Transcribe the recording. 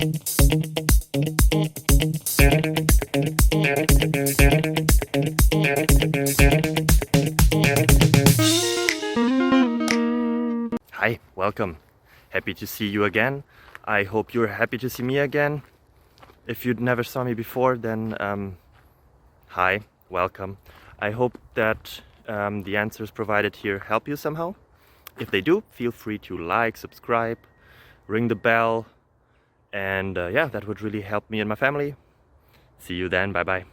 Hi, welcome. Happy to see you again. I hope you're happy to see me again. If you never saw me before, then hi, welcome. I hope that the answers provided here help you somehow. If they do, feel free to like, subscribe, ring the bell, and yeah, that would really help me and my family. See you then, bye bye.